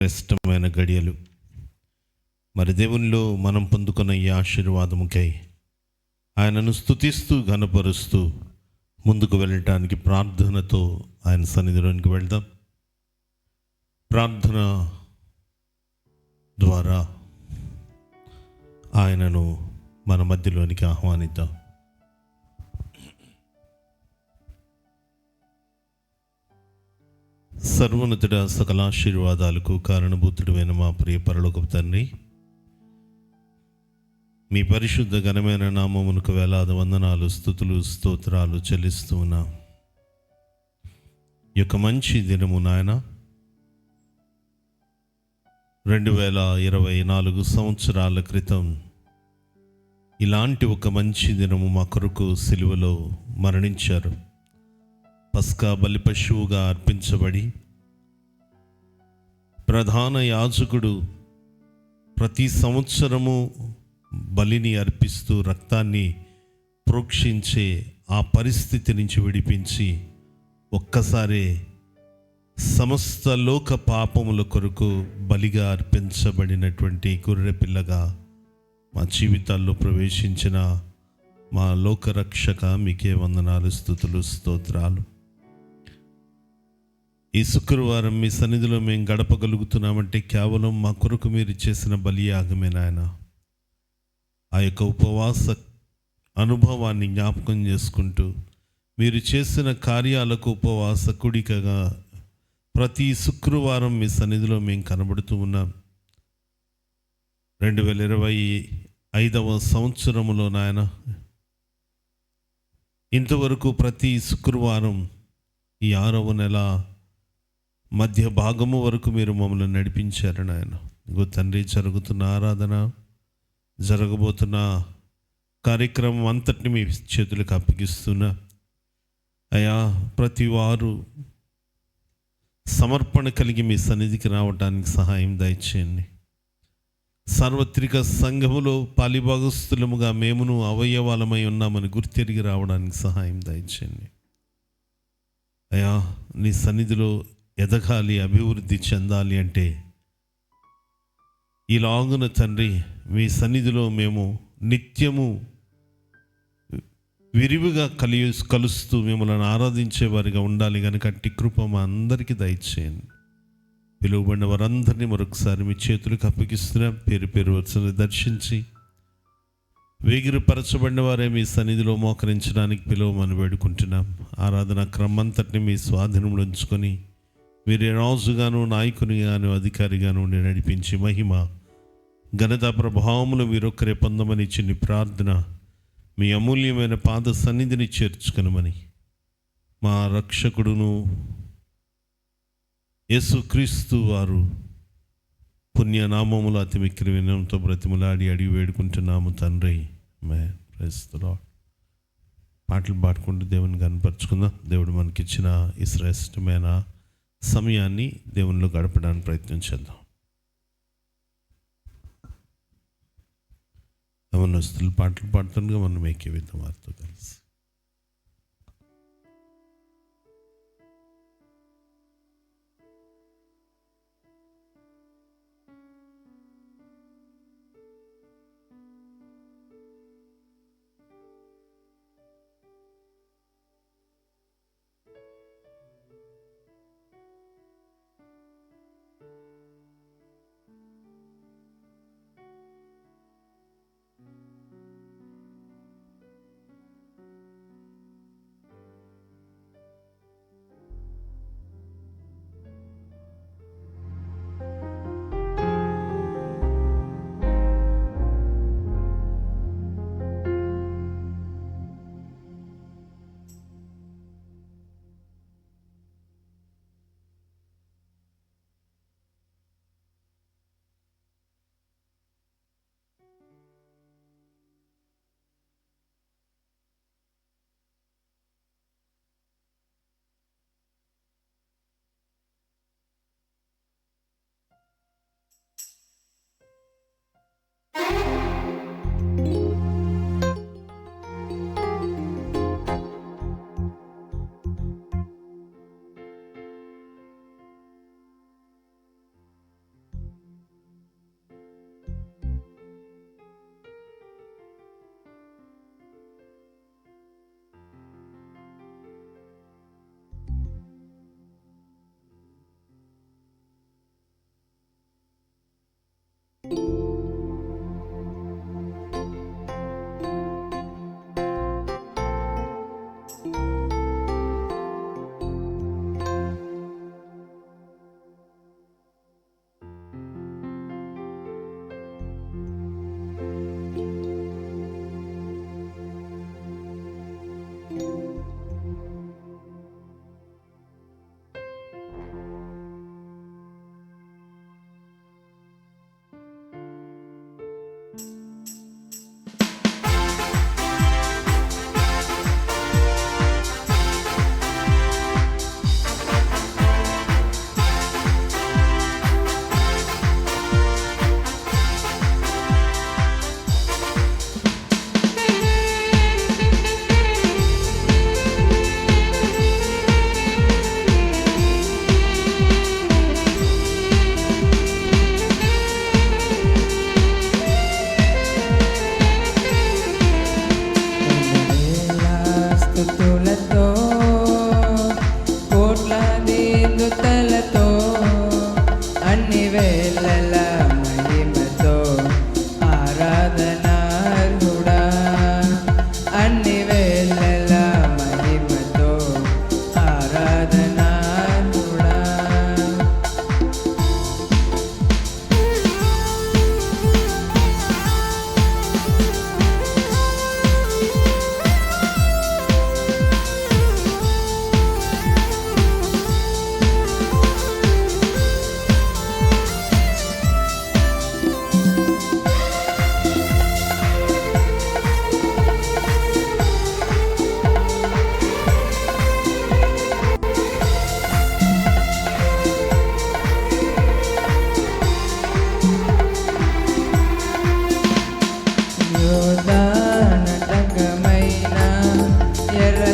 శ్రేష్టమైన గడియలు. మరి దేవునిలో మనం పొందుకున్న ఈ ఆశీర్వాదముకై ఆయనను స్తుతిస్తూ ఘనపరుస్తూ ముందుకు వెళ్ళటానికి ప్రార్థనతో ఆయన సన్నిధిలోనికి వెళ్దాం. ప్రార్థన ద్వారా ఆయనను మన మధ్యలోనికి ఆహ్వానిద్దాం. సర్వోన్నతుడ, సకల ఆశీర్వాదాలకు కారణభూతుడైన మా ప్రియ పరలోకపు తండ్రి, మీ పరిశుద్ధ ఘనమైన నామమునకు వేలాది వందనాలు, స్తుతులు, స్తోత్రాలు చెల్లిస్తూ ఉన్నాం. ఈ యొక్క మంచి దినము నాయన 2024 సంవత్సరాల క్రితం ఇలాంటి ఒక మంచి దినము మా కొరకు సిలువలో మరణించారు. పస్కా బలి పశువుగా అర్పించబడి ప్రధాన యాజకుడు ప్రతి సంవత్సరము బలిని అర్పిస్తూ రక్తాన్ని ప్రోక్షించే ఆ పరిస్థితి నుంచి విడిపించి ఒక్కసారే సమస్త లోక పాపముల కొరకు బలిగా అర్పించబడినటువంటి గొర్రె పిల్లగా మా జీవితాల్లో ప్రవేశించిన మా లోకరక్షక మీకే వందనాలు, స్తుతులు, స్తోత్రాలు. ఈ శుక్రవారం మీ సన్నిధిలో మేము గడపగలుగుతున్నామంటే కేవలం మా కొరకు మీరు చేసిన బలియాగమే నాయన. ఆ యొక్క ఉపవాస అనుభవాన్ని జ్ఞాపకం చేసుకుంటూ మీరు చేసిన కార్యాలకు ఉపవాస కుడికగా ప్రతి శుక్రవారం మీ సన్నిధిలో మేము కనబడుతూ ఉన్నాం. 2025వ సంవత్సరములో నాయన ఇంతవరకు ప్రతి శుక్రవారం ఈ 6వ నెల మధ్య భాగము వరకు మీరు మమ్మల్ని నడిపించారు నాయన. ఇంకో తండ్రి, జరుగుతున్న ఆరాధన, జరగబోతున్న కార్యక్రమం అంతటిని మీ చేతులకు అప్పగిస్తున్నా అయ్యా. ప్రతి వారు సమర్పణ కలిగి మీ సన్నిధికి రావడానికి సహాయం దయచేయండి. సార్వత్రిక సంఘములో పాలిభాగస్తులముగా మేమును అవయవాలమై ఉన్నామని గుర్తెరిగి రావడానికి సహాయం దయచేయండి అయ్యా. నీ సన్నిధిలో ఎదగాలి, అభివృద్ధి చెందాలి అంటే ఇలాగున తండ్రి మీ సన్నిధిలో మేము నిత్యము విరివిగా కలుస్తూ మిమ్మల్ని ఆరాధించే వారిగా ఉండాలి కనుక అట్టి కృప మా అందరికీ దయచేయండి. పిలువబడిన వారందరినీ మరొకసారి మీ చేతులకు అప్పగిస్తున్నాం. పేరు పేరు వచ్చి దర్శించి వేగిరపరచబడిన వారే మీ సన్నిధిలో మోకరించడానికి పిలువమని వేడుకుంటున్నాం. ఆరాధన క్రమంతటిని మీ స్వాధీనంలో ఉంచుకొని మీరు రాజుగాను, నాయకునిగాను, అధికారిగాను ఉండి నడిపించి మహిమ, ఘనత, ప్రభావములు మీరొక్కరే పొందమని చిన్ని ప్రార్థన మీ అమూల్యమైన పాద సన్నిధిని చేర్చుకొనమని మా రక్షకుడును యేసుక్రీస్తు వారు పుణ్యనామములు అతి మిక్కిలి వినయంతో బ్రతిములాడి అడిగి వేడుకుంటున్నాము తండ్రి. Praise the lord. పాటలు పాడుకుంటూ దేవుని కనపరుచుకుందాం. దేవుడు మనకిచ్చిన ఈ శ్రేష్టమైన సమయాన్ని దేవునిలో గడపడానికి ప్రయత్నం చేద్దాం. యవనస్తులు పాటలు పాడుతుండగా మనం ఏకీవిద్దాం వారితో కలిసి.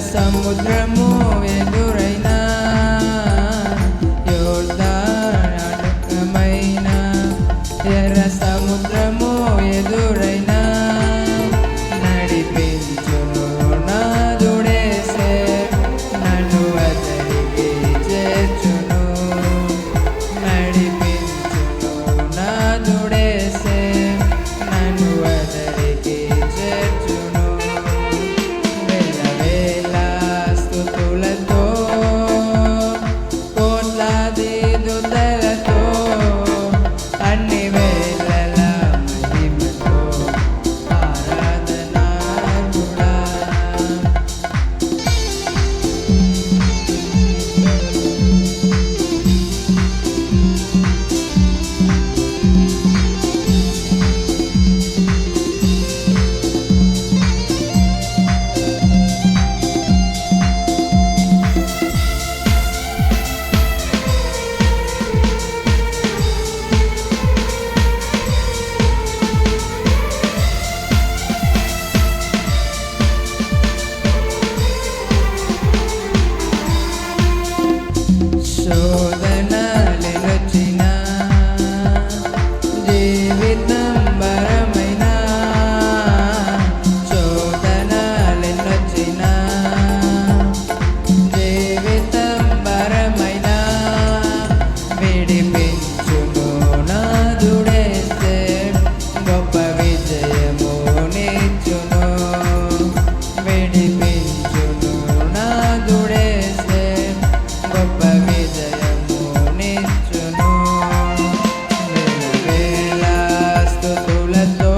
సముద్రము ఎదురైనా యోర్దానకమైన ఎర్ర సముద్రము ఎదురైనా నడిపించును నాదుడేసే నన్ను అతనికి చేర్చును నడిపించును నాదుడేసే నన్ను అతనికి చేర్చును స్తుతులతో కోట్లాది దుతలతో అన్ని వేళల మహిమతో ఆరాధనా కూడా శోధనలెనొచ్చిన జీవితం భారమైన శోధనలెనొచ్చిన జీవితం భారమైన విడిపించును నాదుడేస్తే గొప్ప విజయము నీచును విడిపించును నాదుడేస్తే గొప్ప విజయము నిచ్చును వేల స్తుతులతో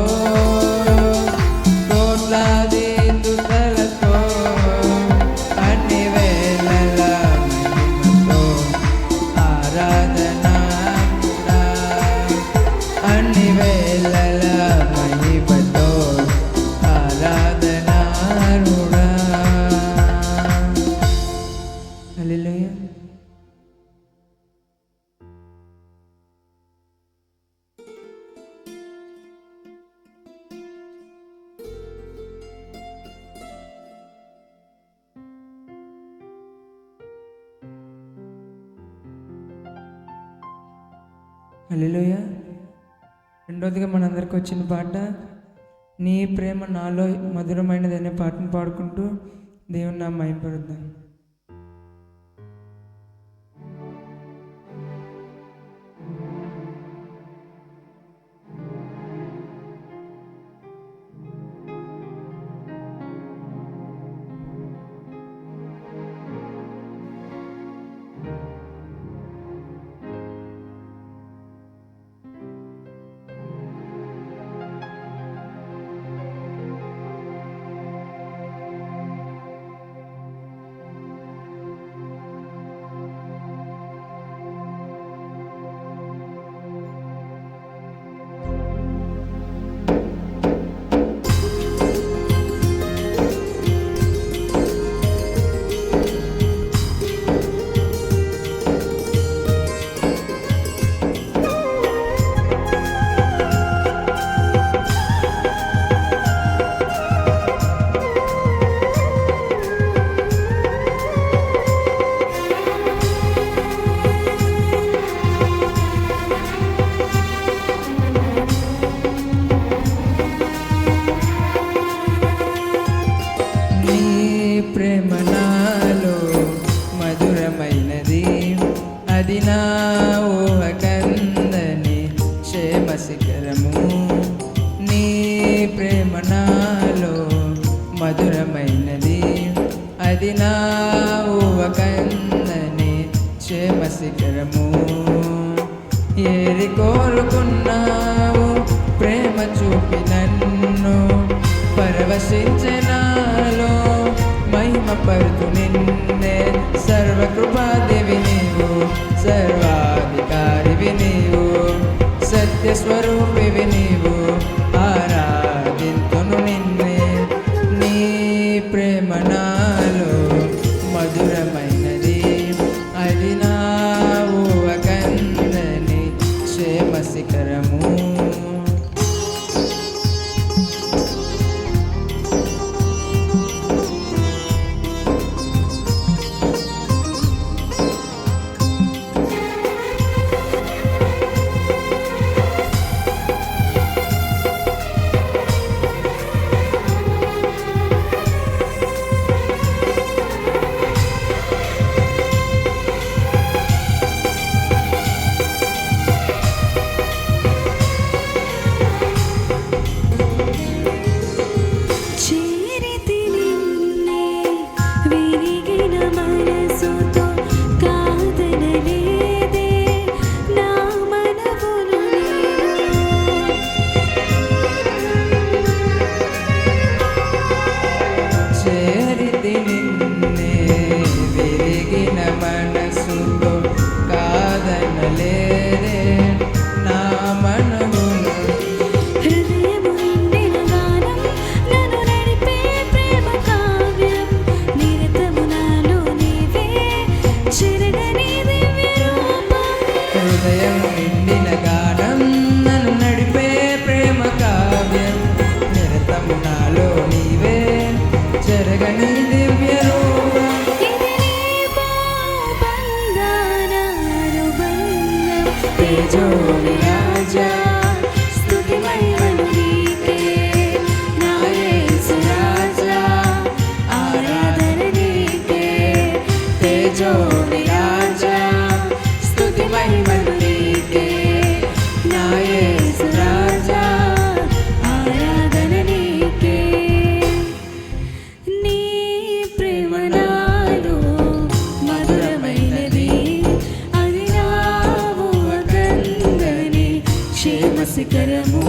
కోట్లాది దుతలతో అన్ని వేళల మహిమతో ఆరాధనా కూడా అన్ని వేళల మహిమతో ఆరాధనా కూడా హల్లెలూయా. హల్లెలూయా. రెండోదిగా మనందరికి వచ్చిన పాట నీ ప్రేమ నాలో మధురమైనది అనే పాటను పాడుకుంటూ దేవుని నామ మహిమపరుద్దాం. ఏది కోరుకున్నావు ప్రేమ చూపి నన్ను పరవశించనాలో మహిమ పరుతు నిన్నే సర్వకృపాదేవి నీవు సర్వాధికారివి నీవు సత్యస్వరూపివి నీవు ఆరాధింతును నిన్నే నీ ప్రేమ నాలో మధురమైనది అది నా ఊహకందని క్షేమ శిఖరము శిఖరము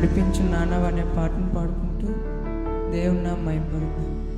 నడిపించు నాన్న అనే పాటను పాడుకుంటూ దేవుని నామం మహిమపరుద్దాం.